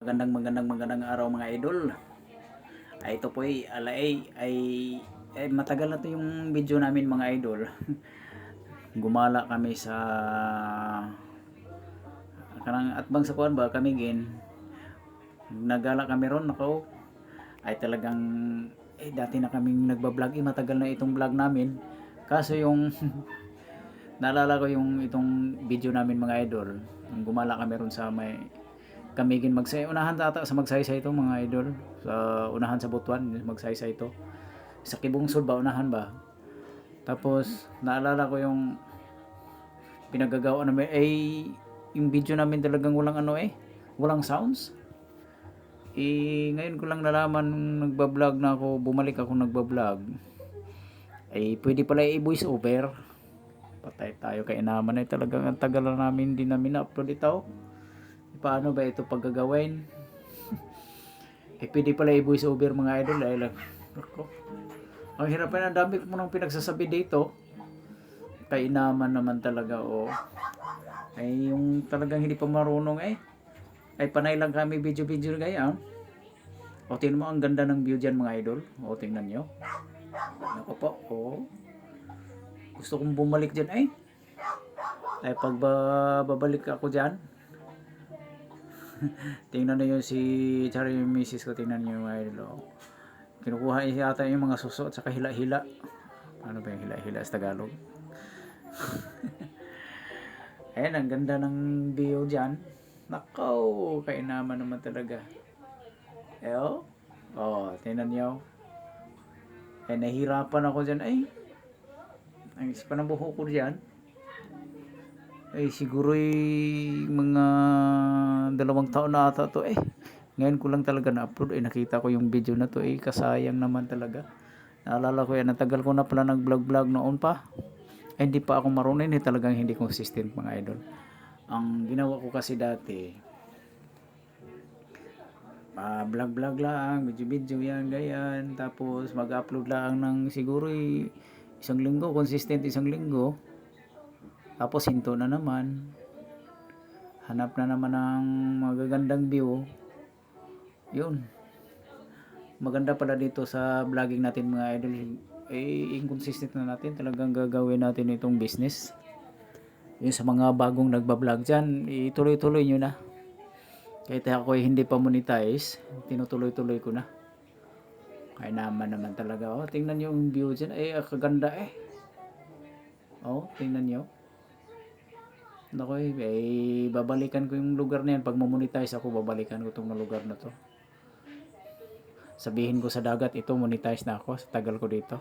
Magandang araw mga idol. Ito po ay matagal na to yung video namin mga idol. Gumala kami sa kanang atbang sa kuan ba kami gin. Nagala kami ron nako ay talagang dati na kaming nagba-vlog matagal na itong vlog namin. Kaso yung naalala ko yung itong video namin mga idol. Gumala kami ron sa may kami gin magsay unahan ata sa magsaysay ito mga idol sa unahan sa Butuan magsaysay ito sa Kibungsod ba unahan ba tapos naalala ko yung pinagagawa namin yung video namin talagang walang walang sounds ngayon ko lang nalaman nung nagba-vlog na ako bumalik ako nagba-vlog pwede pala i-voice over patay tayo kay naman talagang ang tagal na namin din namin na-upload ito. Paano ba ito paggagawin? Pwede pala i-voice over mga idol lang. Ako. Ang hirap na, ang dami ko nang pinagsasabi dito. Kainaman naman talaga yung talagang hindi pa marunong ay panay lang kami video gaya. Tingnan mo ang ganda ng view diyan mga idol. Tingnan nyo. Ako po. Gusto kong bumalik diyan ay pag babalik ako diyan. Tingnan niyo si Charlie yung misis ko, tingnan niyo mga idol. Kinukuha niya yata yung mga suso at saka hila-hila. Ano ba yung hila-hila sa Tagalog? Ang ganda ng view dyan. Nakaw, kainaman naman talaga. Tingnan niyo. Nahihirapan ako dyan. Ang isip ng buhok ko dyan. Siguro mga 2 taon na ata to ngayon ko lang talaga na-upload nakita ko yung video na to kasayang naman talaga. Naalala ko yan, natagal ko na pala nag-vlog noon pa hindi pa ako marunong talagang hindi consistent mga idol. Ang ginawa ko kasi dati vlog lang, video yan ganyan, tapos mag-upload lang ng siguro isang linggo, consistent isang linggo. Tapos hinto na naman. Hanap na naman ng magagandang view. Yun. Maganda pala dito sa vlogging natin mga idol. Inconsistent na natin. Talagang gagawin natin itong business. Yung sa mga bagong nagbablog dyan, ituloy-tuloy nyo na. Kahit ako hindi pa monetize, tinutuloy-tuloy ko na. Kaya naman talaga. Tingnan nyo yung view dyan. Kaganda tingnan nyo. Nako babalikan ko yung lugar na yan. Pag mamonetize ako, babalikan ko itong lugar na to. Sabihin ko sa dagat, ito monetize na ako sa tagal ko dito.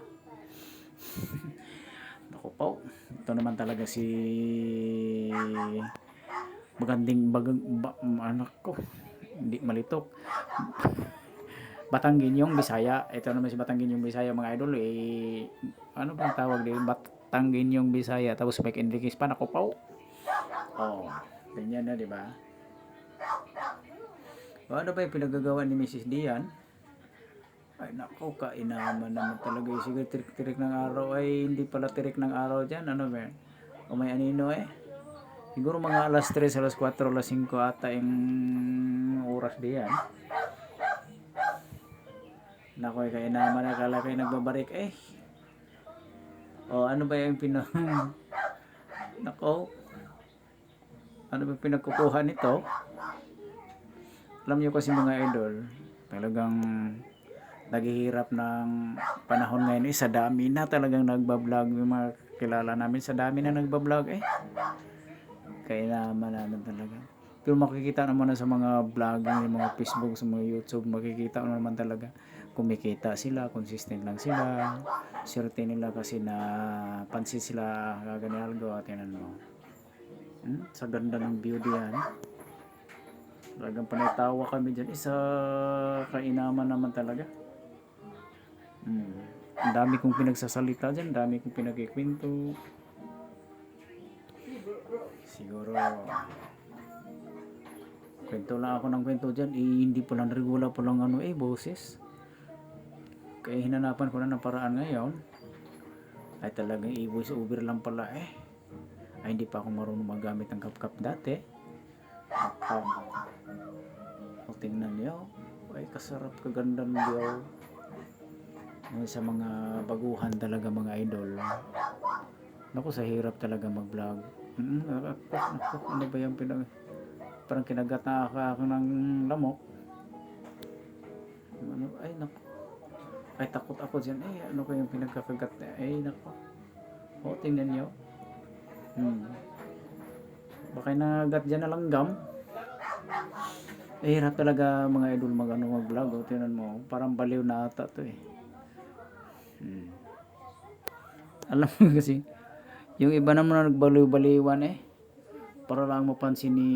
Nako po. Ito naman talaga si anak ko. Hindi malitok. Batangginyong Bisaya. Ito naman si Batangginyong Bisaya mga idol. Ano bang tawag din? Batangginyong Bisaya. Tapos may Enriquez pa. Nako po. Ganyan na, di ba? Ano ba yung pinagagawa ni Mrs. Dian? Nako, kainaman naman talaga. Sige, tirik-tirik ng araw hindi pala tirik ng araw dyan. Ano ba? May anino siguro mga alas 3, alas 4, alas 5 ata yung oras diyan. Nako, kainaman na kala kayo nagbabarik ano ba yung Nako, ano ba pinagkukuha nito? Alam nyo kasi mga idol, talagang naghihirap ng panahon ngayon sa dami na talagang nagbablog yung mga kilala namin, sa dami na nagbablog kaya naman talaga. Pero makikita naman na sa mga vlogging, mga Facebook, sa mga YouTube, makikita naman talaga kumikita sila, consistent lang sila, swerte nila kasi na pansin sila gaganyan algo at yan mo. Sa ganda ng view diyan. Talagang panatawa kami dyan. Kainaman naman talaga. Ang dami kong pinagsasalita dyan. Ang dami kong pinagkikwento. Siguro kwento lang ako ng kwento dyan. Hindi pa lang regula pa lang boses. Kaya hinanapan ko na ng paraan ngayon. Talagang i-voice over lang pala hindi pa ako marunong magamit ng CapCut dati. O tingnan niyo. Ay kasarap kaganda ng diyaw. Ay, sa mga baguhan talaga mga idol. Naku, sa hirap talaga mag-vlog. Ano ba yung parang kinagat na ako ng lamok. Ano, ay naku. Ay takot ako dyan. Ay ano ko yung pinagkakagat na. Ay naku. O tingnan nyo. Baka nagagat dyan na langgam. Eh, hirap talaga mga idol mag-vlog. O tingnan mo. Parang baliw na ata to eh. Alam mo kasi, yung iba naman na nagbaliw-baliwan eh. Para lang mapansin ni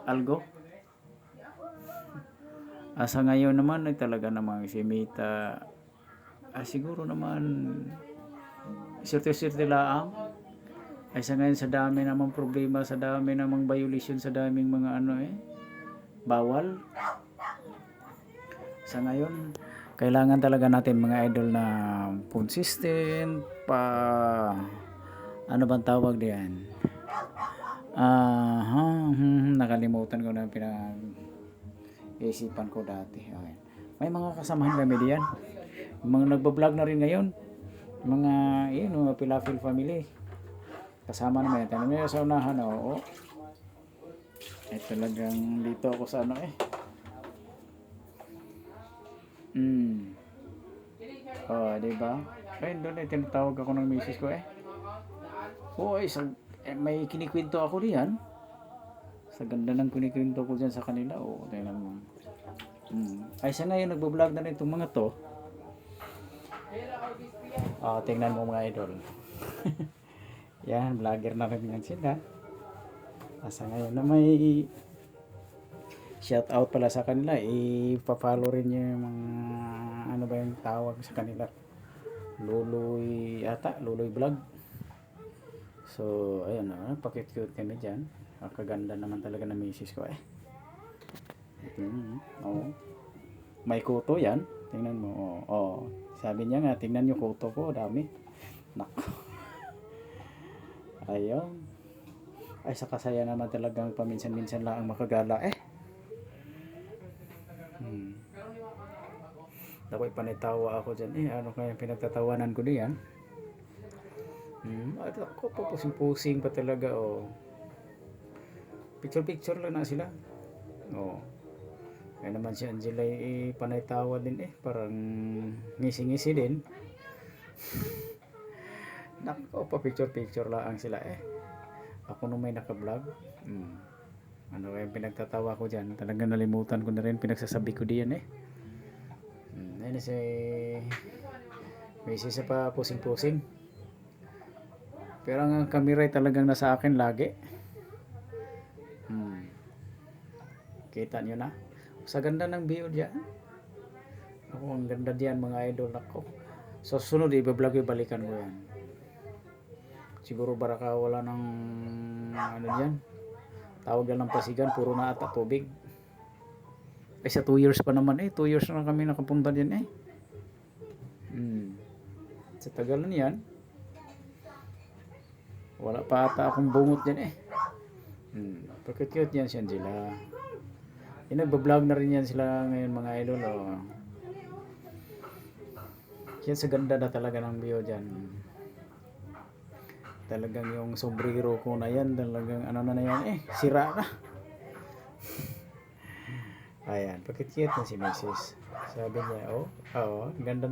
Algo. Asa ngayon naman ay talaga namang si Mita siguro naman sirte-sirte laang. Ay sa ngayon sa dami namang problema, sa dami namang violation, sa daming mga bawal. Sa ngayon, kailangan talaga natin mga idol na consistent ano bang tawag diyan? Nakalimutan ko na isipan ko dati. Okay. May mga kasamahan kami diyan. Mga nagba-vlog na rin ngayon. Mga Pilafil family. Kasama naman. Tanong niyo sa unahan. Oo. Talagang dito ako sa diba? Ay, doon tinatawag ako ng misis ko may kinikwento ako diyan. Sa ganda ng kinikwento ko dyan sa kanila. Tingnan mo. Ay, sa ngayon nagbo-vlog na rin itong mga to. Tingnan mo mga idol. Yan, vlogger na rin yan sila. Sa ngayon na may shout out pala sa kanila. Ipa-follow rin nyo yung mga ano ba yung tawag sa kanila. Luloy vlog. So, ayun pakit-cute kami dyan. Kaganda naman talaga na misis ko May kuto yan. Tingnan mo. Sabi niya nga, tingnan yung kuto ko. Dami. Nako. Ayun. Ay, sa kasaya naman talagang paminsan-minsan lang ang makagala Ako ipanitawa ako dyan. Ano kaya pinagtatawanan ko diyan? At ako pusing-pusing pa talaga Picture lang na sila. Kaya naman si Angela panay tawa din parang ngisi-ngisi din. Nako, pa picture lang sila Ako nung may naka-vlog. Ano kaya pinagtatawa ko diyan? Talagang nalimutan ko na rin pinagsasabi ko diyan Ayun si may isa pa pusing-pusing. Pero ang camera talagang nasa akin lagi. Kita nyo na. Sa ganda ng view dyan. Ang ganda diyan mga idol ako. So sunod i-vlog balikan ko yan. Siguro baraka wala ng diyan. Tawag lang ng Pasigan, puro na ata tubig. Sa 2 years pa naman 2 years na kami nakapunta diyan Sa tagalan yan. Wala pa ata akong bungot diyan Pagka-cute yan si Angela. Nagba-vlog na rin yan sila ngayon mga idol Yan sa ganda na talaga ng view dyan. Talagang yung sombrero ko na yan, talagang na yan sira na. Ayan, pagka-cute na si Mrs. Sabi niya, ganda na.